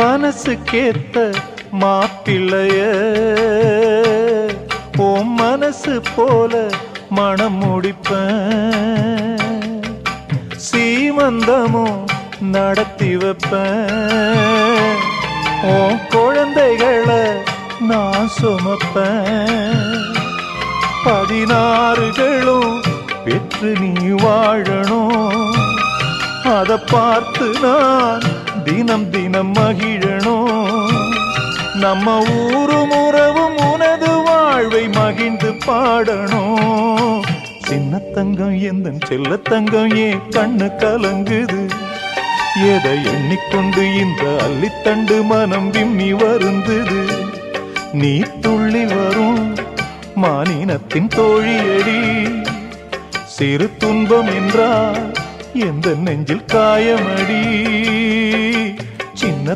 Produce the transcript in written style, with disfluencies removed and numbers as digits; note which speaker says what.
Speaker 1: மனசுக்கேத்த மாப்பிள்ளைய உன் மனசு போல மனம் முடிப்பேன், சீமந்தமும் நடத்தி வைப்பேன், உன் குழந்தைகளை நான் சுமப்பேன், 16களும் பெற்று நீ வாழணும், அதை பார்த்து நான் தினம் தினம் மகிழணும், நம்ம ஊரும் உறவும் உனது வாழ்வை மகிழ்ந்து பாடணும். சின்ன தங்கம் எந்தன் செல்ல தங்கம் ஏன் கண்ணு கலங்குது, எதை எண்ணிக்கொண்டு இந்த அள்ளித்தண்டு மனம் விம்மி வருந்துது, நீ துள்ளி வரும் மானினத்தின் தோழியடி, சிறு துன்பம் என்றால் எந்த நெஞ்சில் காயமடி சின்ன